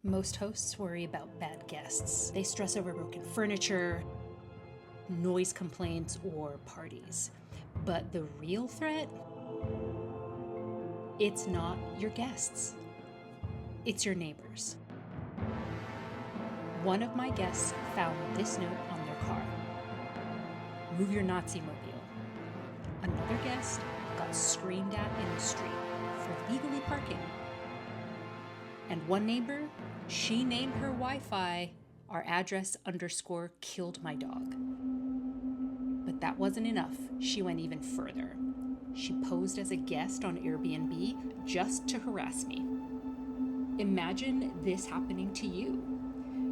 Most hosts worry about bad guests. They stress over broken furniture, noise complaints, or parties. But the real threat? It's not your guests. It's your neighbors. One of my guests found this note on their car. "Move your Nazi mobile." Another guest got screamed at in the street for legally parking. And one neighbor, she named her Wi-Fi our address _ killed my dog. But that wasn't enough. She went even further. She posed as a guest on Airbnb just to harass me. Imagine this happening to you.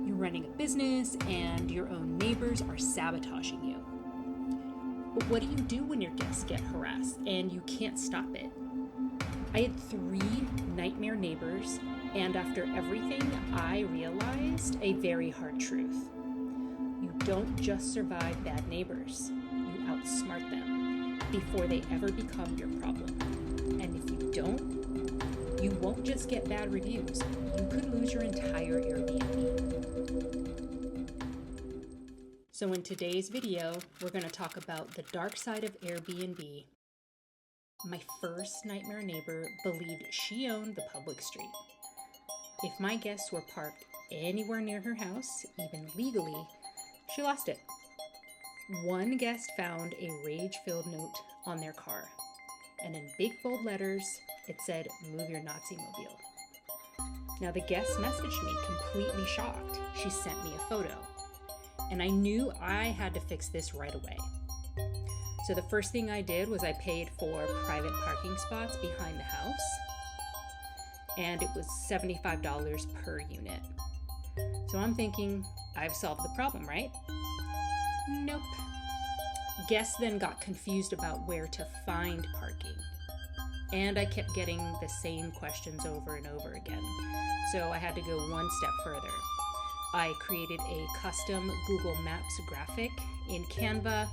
You're running a business and your own neighbors are sabotaging you. But what do you do when your guests get harassed and you can't stop it? I had 3 nightmare neighbors, and after everything, I realized a very hard truth. You don't just survive bad neighbors, you outsmart them before they ever become your problem. And if you don't, you won't just get bad reviews, you could lose your entire Airbnb. So in today's video, we're going to talk about the dark side of Airbnb. My first nightmare neighbor believed she owned the public street. If my guests were parked anywhere near her house, even legally, she lost it. One guest found a rage-filled note on their car, and in big bold letters, it said, "Move your Nazi mobile." Now the guest messaged me completely shocked. She sent me a photo, and I knew I had to fix this right away. So the first thing I did was I paid for private parking spots behind the house, and it was $75 per unit. So I'm thinking, I've solved the problem, right? Nope. Guests then got confused about where to find parking, and I kept getting the same questions over and over again. So I had to go one step further. I created a custom Google Maps graphic in Canva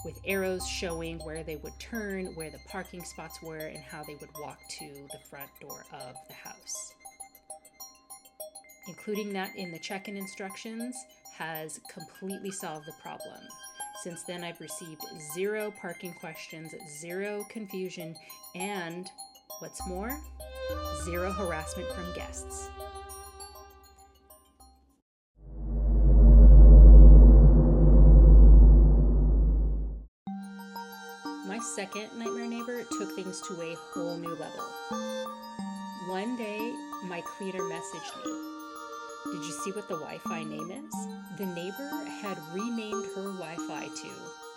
with arrows showing where they would turn, where the parking spots were, and how they would walk to the front door of the house. Including that in the check-in instructions has completely solved the problem. Since then, I've received 0 parking questions, 0 confusion, and what's more, 0 harassment from guests. My second nightmare neighbor took things to a whole new level. One day, my cleaner messaged me, "Did you see what the Wi-Fi name is?" The neighbor had renamed her Wi-Fi to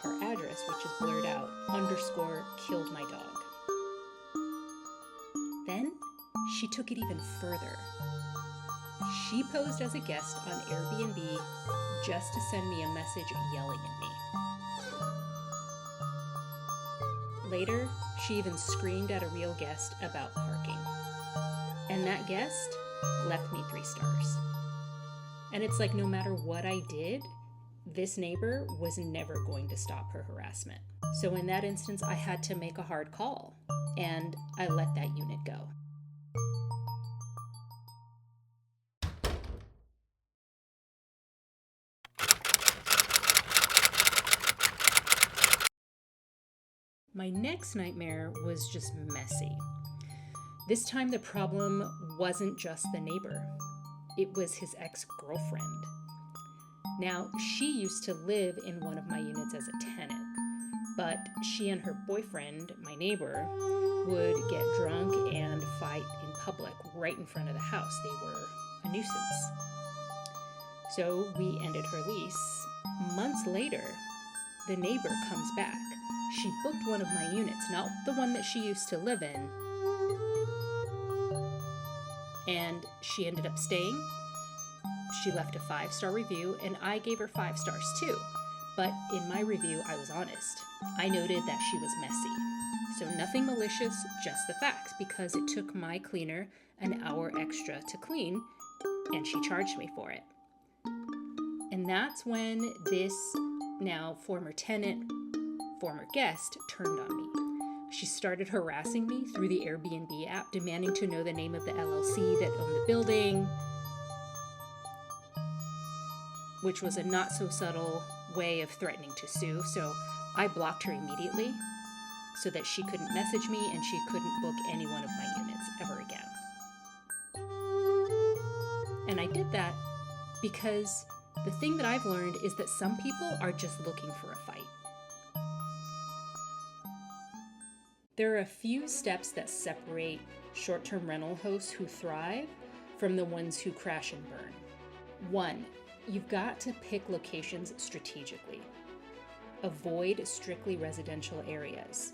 our address, which is blurred out, _ killed my dog. Then, she took it even further. She posed as a guest on Airbnb just to send me a message yelling at me. Later, she even screamed at a real guest about parking. And that guest left me 3 stars. And it's like no matter what I did, this neighbor was never going to stop her harassment. So in that instance, I had to make a hard call, and I let that unit go. My next nightmare was just messy. This time the problem wasn't just the neighbor. It was his ex-girlfriend. Now, she used to live in one of my units as a tenant, but she and her boyfriend, my neighbor, would get drunk and fight in public right in front of the house. They were a nuisance. So we ended her lease. Months later, the neighbor comes back. She booked one of my units, not the one that she used to live in. And she ended up staying. She left a 5-star review, and I gave her 5 stars too. But in my review, I was honest. I noted that she was messy. So nothing malicious, just the facts, because it took my cleaner an hour extra to clean, and she charged me for it. And that's when this now former tenant, former guest turned on me. She started harassing me through the Airbnb app, demanding to know the name of the LLC that owned the building, which was a not so subtle way of threatening to sue. So I blocked her immediately so that she couldn't message me and she couldn't book any one of my units ever again. And I did that because the thing that I've learned is that some people are just looking for a fight. There are a few steps that separate short-term rental hosts who thrive from the ones who crash and burn. 1, you've got to pick locations strategically. Avoid strictly residential areas.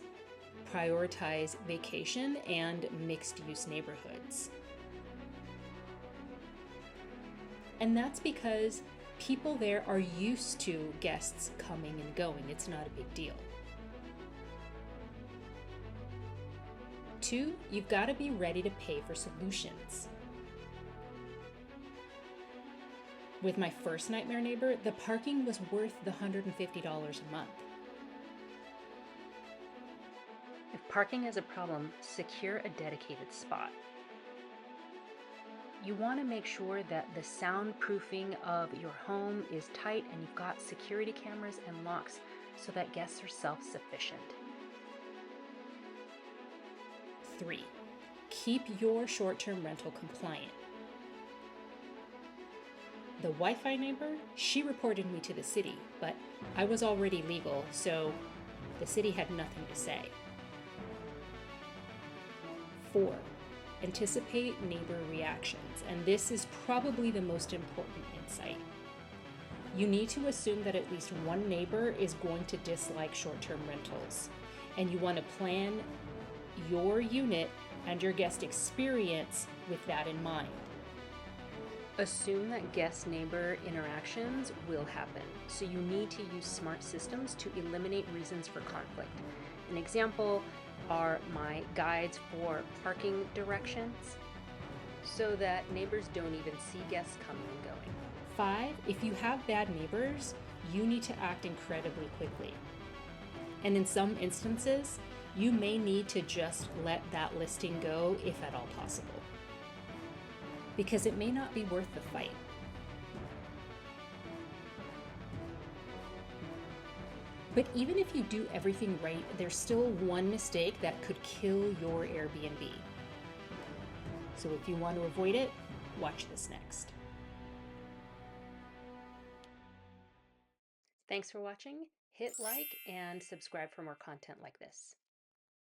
Prioritize vacation and mixed-use neighborhoods. And that's because people there are used to guests coming and going. It's not a big deal. 2, you've got to be ready to pay for solutions. With my first nightmare neighbor, the parking was worth the $150 a month. If parking is a problem, secure a dedicated spot. You want to make sure that the soundproofing of your home is tight and you've got security cameras and locks so that guests are self-sufficient. 3, keep your short-term rental compliant. The Wi-Fi neighbor, she reported me to the city, but I was already legal, so the city had nothing to say. 4, anticipate neighbor reactions, and this is probably the most important insight. You need to assume that at least one neighbor is going to dislike short-term rentals, and you want to plan your unit and your guest experience with that in mind. Assume that guest-neighbor interactions will happen, so you need to use smart systems to eliminate reasons for conflict. An example are my guides for parking directions, so that neighbors don't even see guests coming and going. 5, if you have bad neighbors, you need to act incredibly quickly. And in some instances, you may need to just let that listing go if at all possible, because it may not be worth the fight. But even if you do everything right, there's still one mistake that could kill your Airbnb. So if you want to avoid it, watch this next. Thanks for watching. Hit like and subscribe for more content like this.